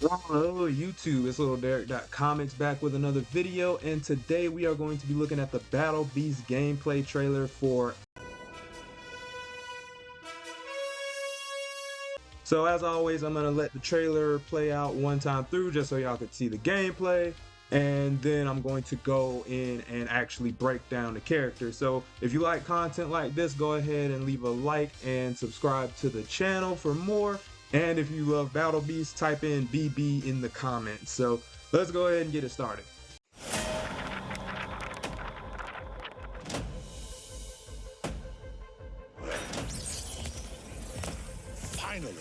Hello YouTube, it's Little Derek.comics back with another video, and today we are going to be looking at the Battle Beast gameplay trailer for. So as always, I'm going to let the trailer play out one time through just so y'all can see the gameplay, and then I'm going to go in and actually break down the character. So if you like content like this, go ahead and leave a like and subscribe to the channel for more. And if you love Battle Beast, type in BB in the comments. So let's go ahead and get it started. Finally,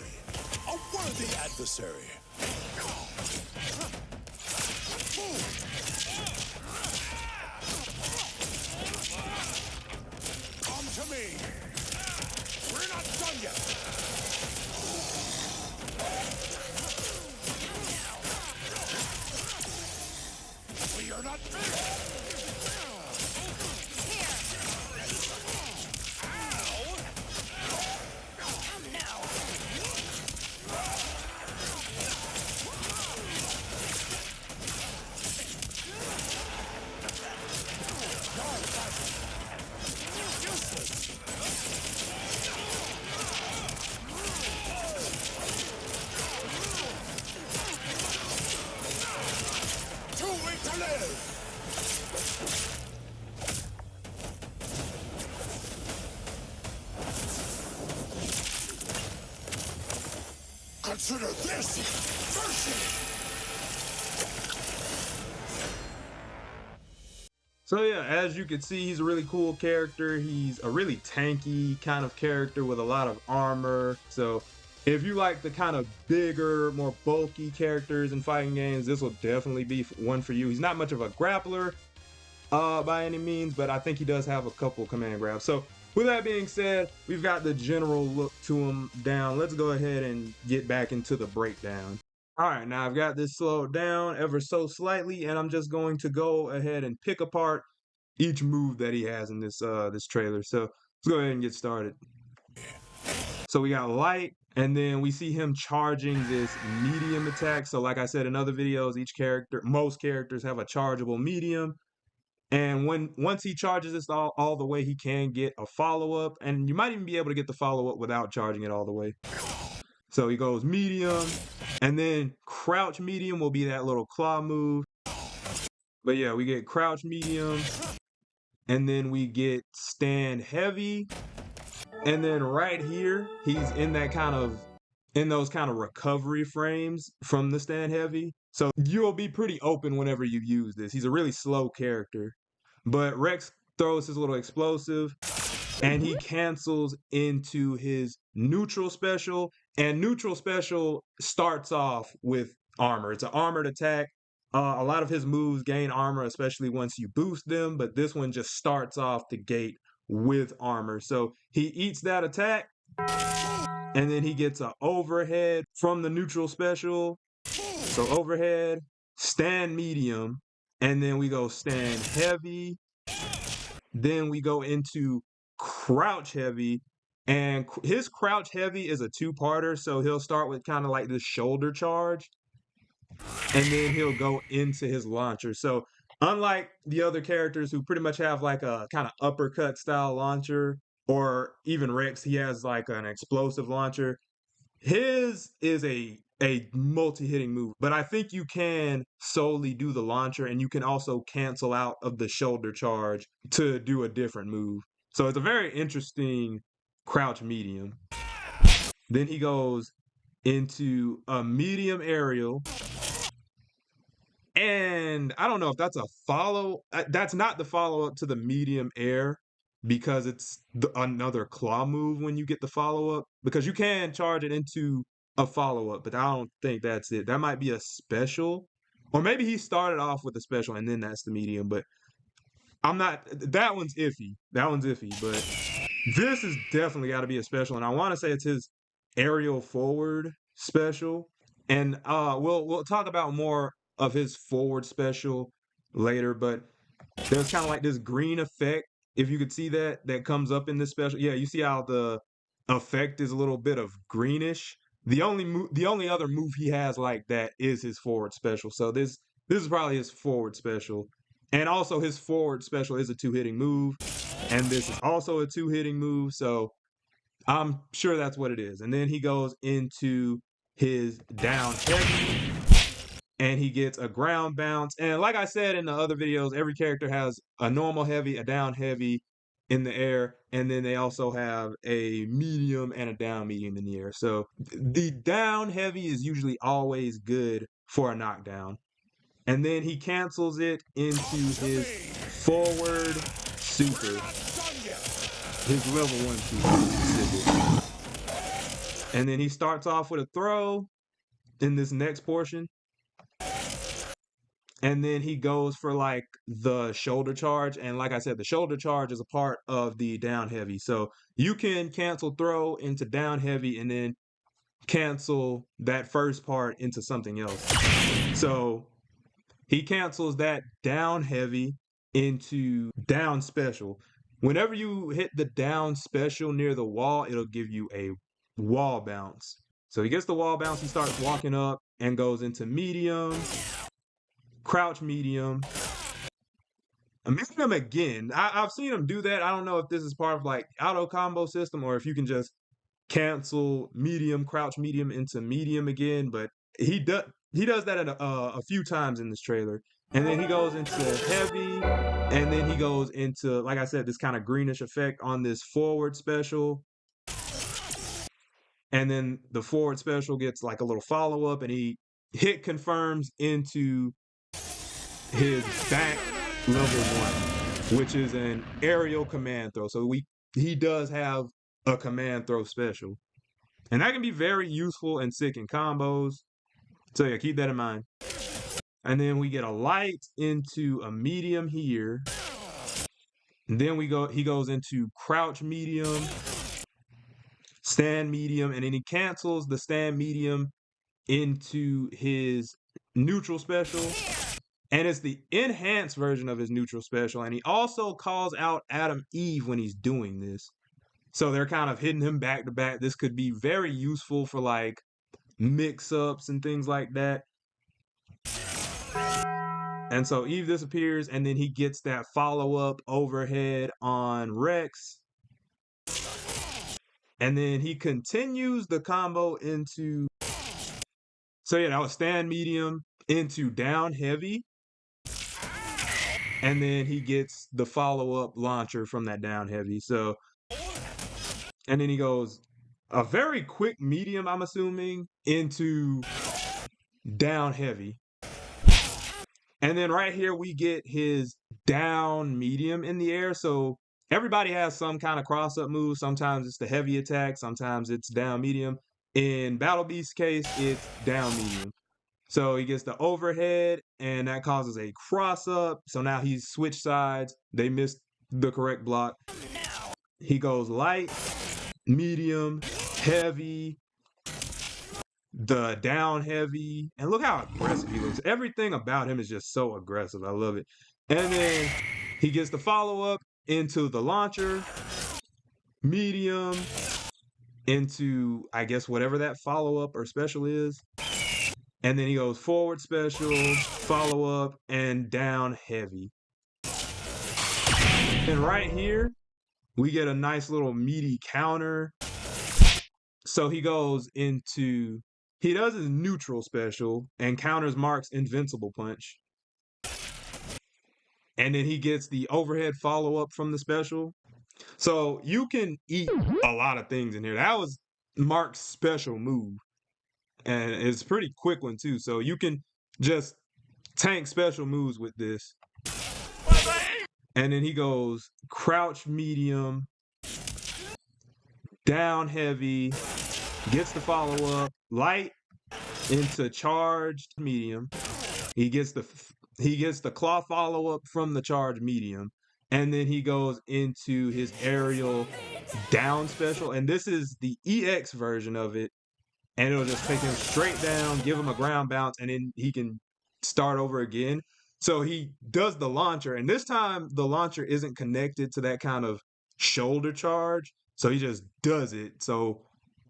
a worthy adversary. Come to me. We're not done yet. We are not finished. Too weak to live. Consider this mercy. So yeah, as you can see, he's a really cool character. He's a really tanky kind of character with a lot of armor. So if you like the kind of bigger, more bulky characters in fighting games, this will definitely be one for you. He's not much of a grappler by any means, but I think he does have a couple command grabs. So with that being said, we've got the general look to him down. Let's go ahead and get back into the breakdown. All right, now I've got this slowed down ever so slightly, and I'm just going to go ahead and pick apart each move that he has in this trailer. So let's go ahead and get started. So we got light, and then we see him charging this medium attack. So like I said in other videos, most characters have a chargeable medium. And once he charges this all the way, he can get a follow-up. And you might even be able to get the follow-up without charging it all the way. So he goes medium, and then crouch medium will be that little claw move. But yeah, we get crouch medium, and then we get stand heavy. And then right here, he's in those kind of recovery frames from the stand heavy. So you'll be pretty open whenever you use this. He's a really slow character. But Rex throws his little explosive, and he cancels into his neutral special. And neutral special starts off with armor. It's an armored attack. A lot of his moves gain armor, especially once you boost them, but this one just starts off the gate with armor. So he eats that attack, and then he gets an overhead from the neutral special. So overhead, stand medium, and then we go stand heavy. Then we go into crouch heavy, and his crouch heavy is a two-parter. So he'll start with kind of like this shoulder charge, and then he'll go into his launcher. So unlike the other characters who pretty much have like a kind of uppercut style launcher, or even Rex, he has like an explosive launcher. His is a multi-hitting move, but I think you can solely do the launcher, and you can also cancel out of the shoulder charge to do a different move. So it's a very interesting crouch medium. Then he goes into a medium aerial, and I don't know if that's a that's not the follow-up to the medium air, because it's another claw move when you get the follow-up, because you can charge it into a follow-up, but I don't think that's it. That might be a special, or maybe he started off with a special and then that's the medium, but I'm not. That one's iffy. That one's iffy, but this is definitely got to be a special, and I want to say it's his aerial forward special, and we'll talk about more of his forward special later. But there's kind of like this green effect, if you could see that comes up in this special. Yeah, you see how the effect is a little bit of greenish. The only other move he has like that is his forward special. So this is probably his forward special. And also his forward special is a two-hitting move. And this is also a two-hitting move. So I'm sure that's what it is. And then he goes into his down heavy and he gets a ground bounce. And like I said in the other videos, every character has a normal heavy, a down heavy in the air, and then they also have a medium and a down medium in the air. So the down heavy is usually always good for a knockdown. And then he cancels it into his forward super, his level 1 super specific. And then he starts off with a throw in this next portion. And then he goes for like the shoulder charge. And like I said, the shoulder charge is a part of the down heavy. So you can cancel throw into down heavy and then cancel that first part into something else. So he cancels that down heavy into down special. Whenever you hit the down special near the wall, it'll give you a wall bounce. So he gets the wall bounce, he starts walking up and goes into medium, crouch medium, medium again. I've seen him do that. I don't know if this is part of like auto combo system or if you can just cancel medium, crouch medium into medium again, but he does that a few times in this trailer. And then he goes into heavy, and then he goes into, like I said, this kind of greenish effect on this forward special. And then the forward special gets like a little follow-up, and he hit confirms into his back level 1, which is an aerial command throw. So he does have a command throw special. And that can be very useful and sick in combos. So yeah, keep that in mind. And then we get a light into a medium here. And then he goes into crouch medium, stand medium, and then he cancels the stand medium into his neutral special. And it's the enhanced version of his neutral special. And he also calls out Adam Eve when he's doing this. So they're kind of hitting him back to back. This could be very useful for like mix-ups and things like that. And so Eve disappears, and then he gets that follow-up overhead on Rex. And then he continues the combo into... So yeah, that was stand medium into down heavy. And then he gets the follow-up launcher from that down heavy. So... And then he goes a very quick medium, I'm assuming, into down heavy. And then right here, we get his down medium in the air. So everybody has some kind of cross-up move. Sometimes it's the heavy attack. Sometimes it's down medium. In Battle Beast's case, it's down medium. So he gets the overhead, and that causes a cross-up. So now he's switched sides. They missed the correct block. He goes light, medium, heavy, the down heavy, and look how aggressive he looks. Everything about him is just so aggressive. I love it. And then he gets the follow-up into the launcher, medium, into, I guess, whatever that follow-up or special is. And then he goes forward special, follow-up, and down heavy. And right here, we get a nice little meaty counter. So he goes into... He does his neutral special and counters Mark's Invincible punch. And then he gets the overhead follow-up from the special. So you can eat a lot of things in here. That was Mark's special move. And it's a pretty quick one too. So you can just tank special moves with this. And then he goes crouch medium, down heavy, gets the follow-up, light into charged medium. He gets the claw follow-up from the charged medium. And then he goes into his aerial down special. And this is the EX version of it. And it'll just take him straight down, give him a ground bounce, and then he can start over again. So he does the launcher, and this time the launcher isn't connected to that kind of shoulder charge. So he just does it. So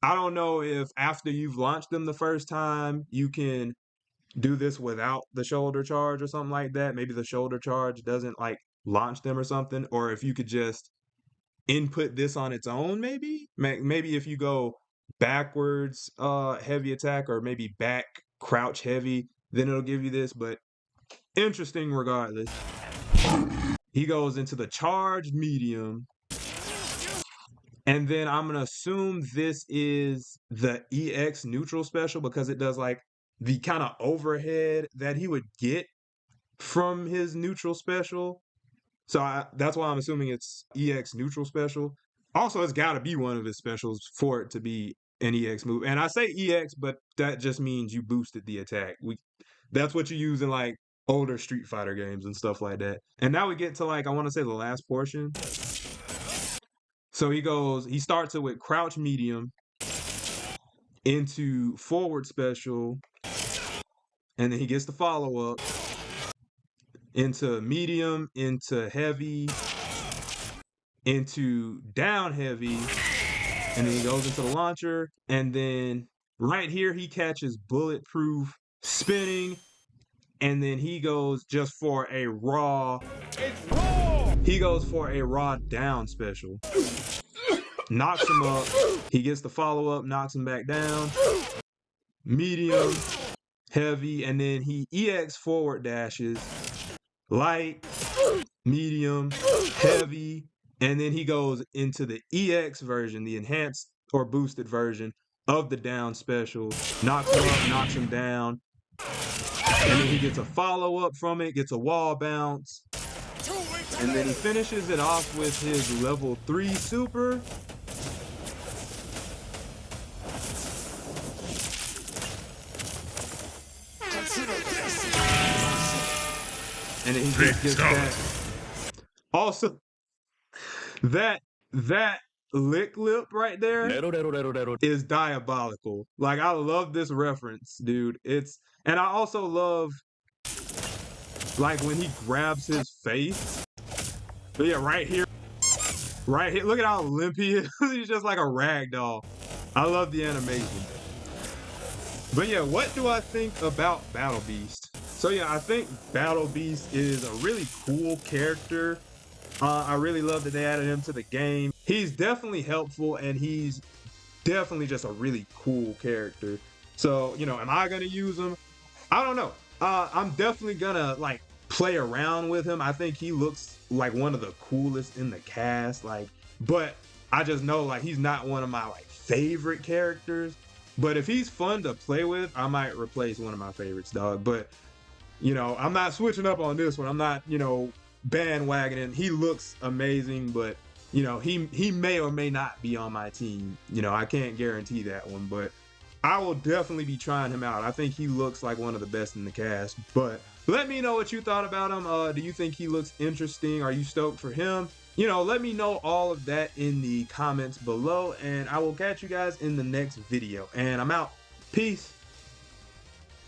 I don't know if after you've launched them the first time, you can do this without the shoulder charge or something like that. Maybe the shoulder charge doesn't like launch them or something, or if you could just input this on its own, maybe if you go backwards heavy attack, or maybe back crouch heavy, then it'll give you this. But interesting regardless. He goes into the charge medium, and then I'm gonna assume this is the EX neutral special because it does like the kind of overhead that he would get from his neutral special. So that's why I'm assuming it's EX neutral special. Also, it's got to be one of his specials for it to be an EX move. And I say EX, but that just means you boosted the attack. That's what you use in like older Street Fighter games and stuff like that. And now we get to like I want to say the last portion. So he starts it with crouch medium into forward special, and then he gets the follow up into medium, into heavy, into down heavy, and then he goes into the launcher, and then right here he catches bulletproof spinning, and then he goes just for a raw. It's raw! He goes for a raw down special. Knocks him up. He gets the follow up, knocks him back down. Medium, heavy, and then he EX forward dashes. Light, medium, heavy, and then he goes into the EX version, the enhanced or boosted version of the down special, knocks him up, knocks him down, and then he gets a follow-up from it, gets a wall bounce, and then he finishes it off with his level 3 super. And then he just gets that. Also, that lick lip right there is diabolical. Like, I love this reference, dude. And I also love like when he grabs his face. But yeah, right here. Look at how limp he is. He's just like a rag doll. I love the animation. But yeah, what do I think about Battle Beast? So yeah, I think Battle Beast is a really cool character. I really love that they added him to the game. He's definitely helpful, and he's definitely just a really cool character. So, am I gonna use him? I don't know. I'm definitely gonna like play around with him. I think he looks like one of the coolest in the cast. But I just know like he's not one of my like favorite characters. But if he's fun to play with, I might replace one of my favorites, dog. But I'm not switching up on this one. I'm not, bandwagoning. He looks amazing, but he may or may not be on my team. I can't guarantee that one, but I will definitely be trying him out. I think he looks like one of the best in the cast. But let me know what you thought about him. Do you think he looks interesting? Are you stoked for him? Let me know all of that in the comments below, and I will catch you guys in the next video. And I'm out. Peace.